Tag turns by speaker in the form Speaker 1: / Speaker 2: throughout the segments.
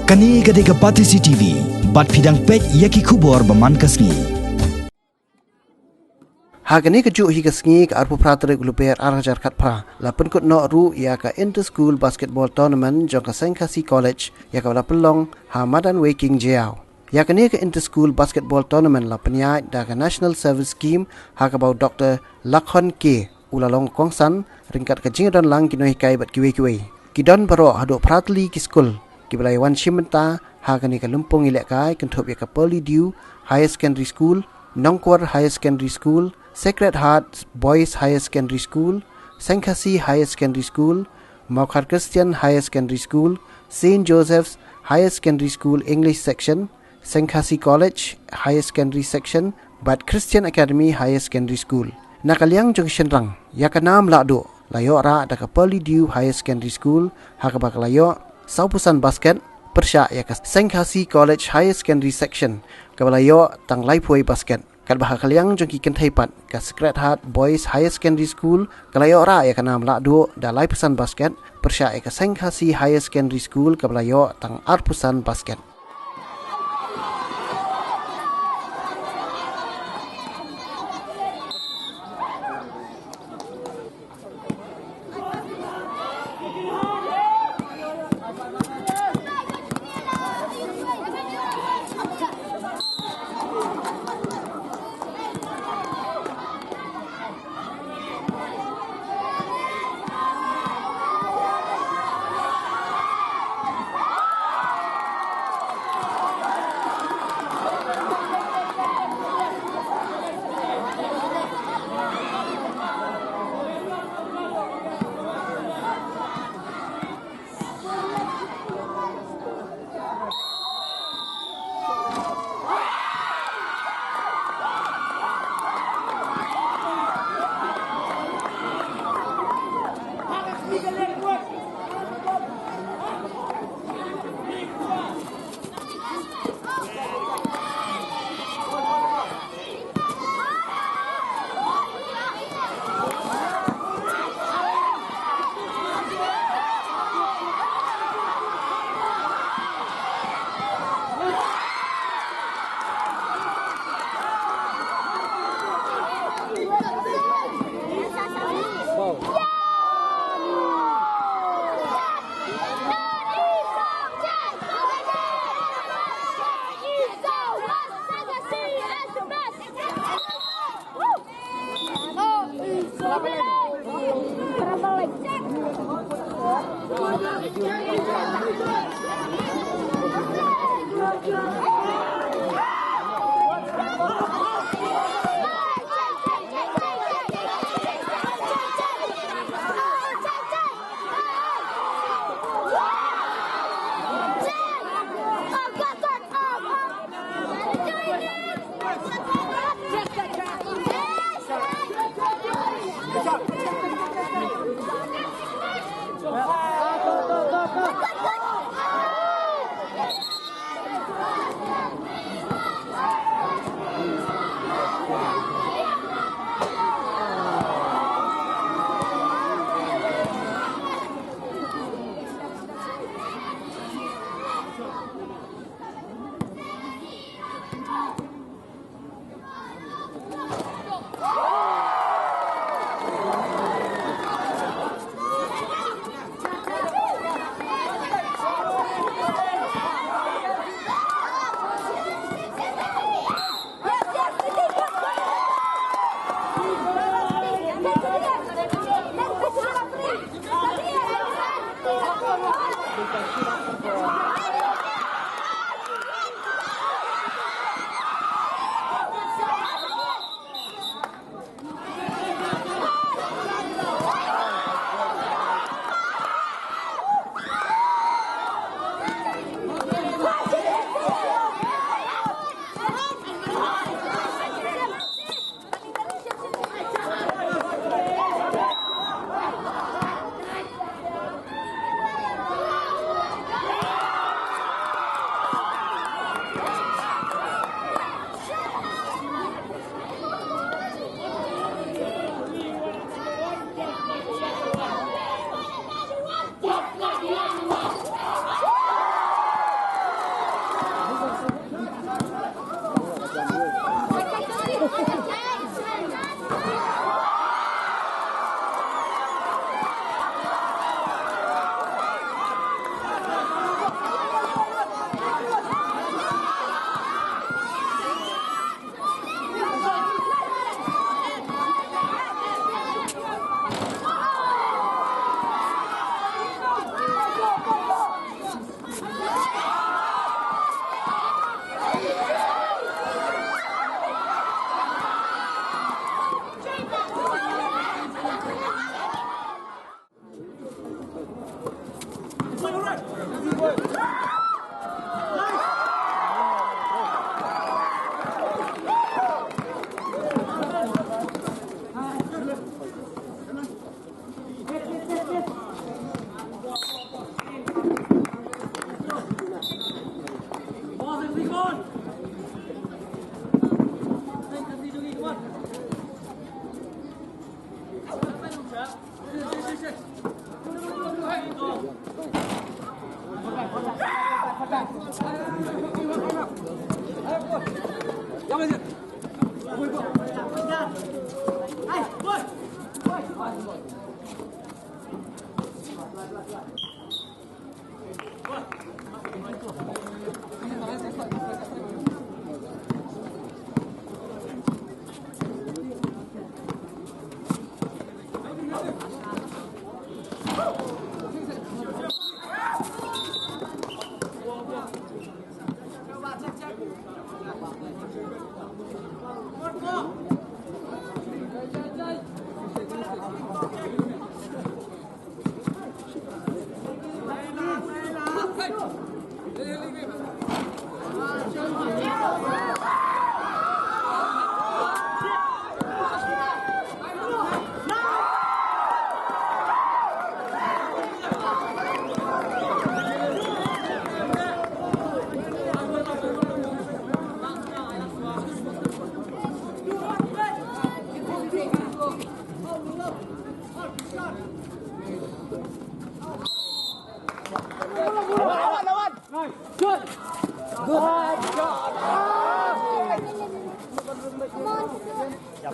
Speaker 1: Kani gadega Patisi TV, bat pidang pek yaki kubor baman kasngi.
Speaker 2: Hagani kejuk hi kasngi ke arpu prateri guluper arhajar katpra. Lapan kut no ru ya ka inter-school basketball tournament jong ka Seng Khasi College ya ka pelong Hamadan Waking Jiao. Ya kani ke inter-school basketball tournament lapan ya da ka National Service Scheme ha ka bau Dr. Lakhon K. Ulalong Kongsan ringkat ke jingdon lang kino hikai bat kiwe-kiwe. Kidon baro hadu prateli ki school. Kibalai wan shimenta hagani ka lumpong ilek kai kentup ya ka Pearly Dew Higher Secondary School, Nongkwar Higher Secondary School, Sacred Heart Boys Higher Secondary School, Seng Khasi Higher Secondary School, Maukhar Christian Higher Secondary School, St. Joseph's Higher Secondary School English Section, Seng Khasi College Higher Secondary Section, Bat Christian Academy Higher Secondary School. Nakaliang junction rang, ya ka nam lakdo, layo ra da ka Pearly Dew Higher Secondary School, hakabak layo Saupusan Basket, persya ya ka Seng Khasi College Higher Secondary Section, kabalayo tang Laipuai Basket. Kat bahak kaliang jongki kentaipat ka Sacred Heart Boys Higher Secondary School, kalayo ra ya ka nam lakdo da Laipusan Basket, persya ya ka Seng Khasi Higher Secondary School, kabalayo tang Arpusan Basket.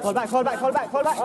Speaker 3: Fall back, fall back, fall back, fall back.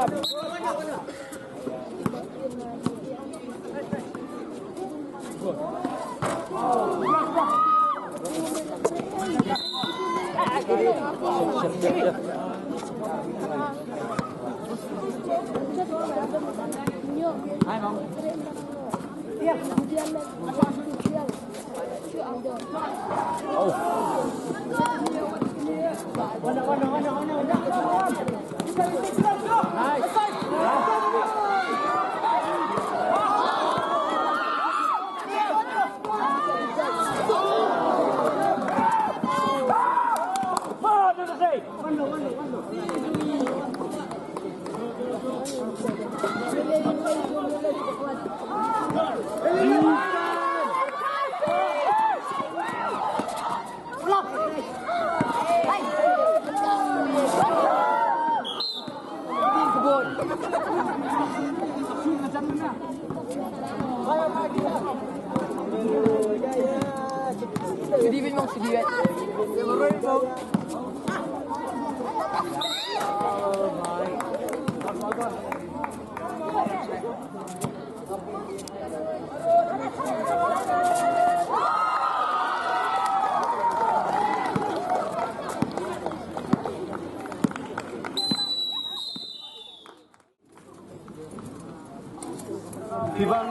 Speaker 4: Iban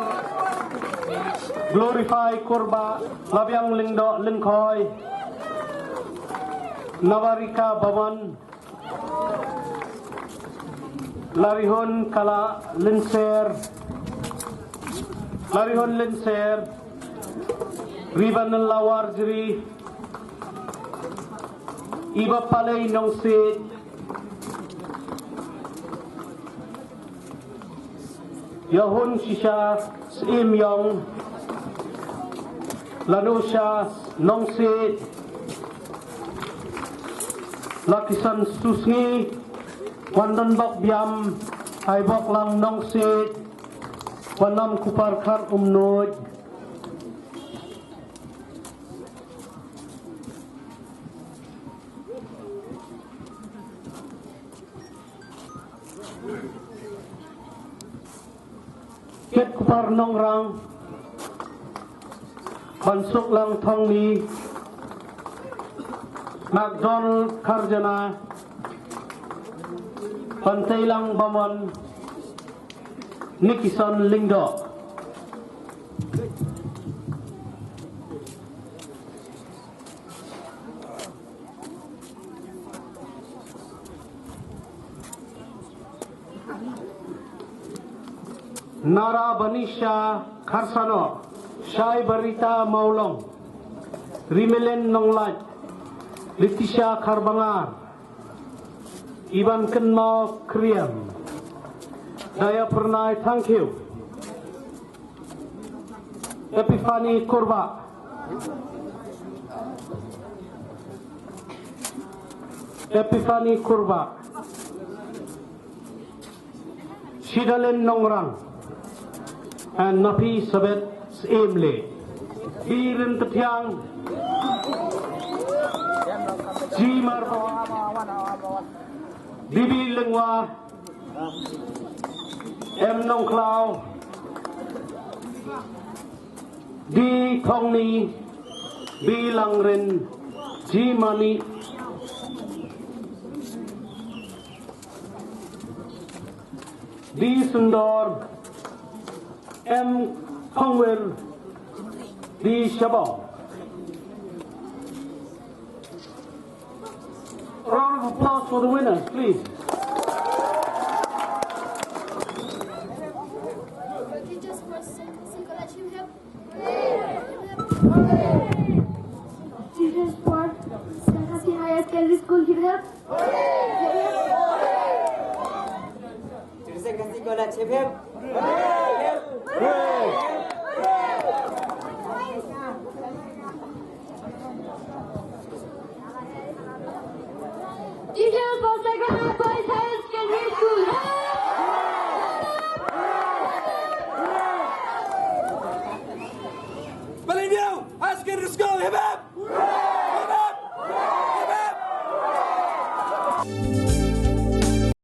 Speaker 4: glorify korba labiang lingdo lingkoi nawarika bawan larihon kala linser riban lawar jiri iba palay nong sit Yahun sisha sim yong lanusha nongsit lakisan susngi wandan bok biam hai bok lang nongsit wanam kupar khar umnoj Ket kupar nongrang bansuk lang thong ni McDonald Karjana pantai lang baman Nikison Lingdo Nara Banisha Karsano Shai Barita Maulong Rimelen Nonglat Leticia Karbangar Iban Kenmau Kriam Daya Pernai, thank you. Epiphany Kurba Shidalen Nongrang and Napi Sabet Emle. Biren Tetiang, Jimar, Bibi Lengwa, M Nong Klau, Di Thong Ni, Bi Lang Rin, Jimani, Di Sundor, M Hongwell, Di Shabong. Round of applause for the winners, please.
Speaker 3: Teachers for Seng College, you have. Teachers for Khasi Higher Secondary School, you have.
Speaker 5: Seng College, hip hip.
Speaker 3: Teachers for Seng College,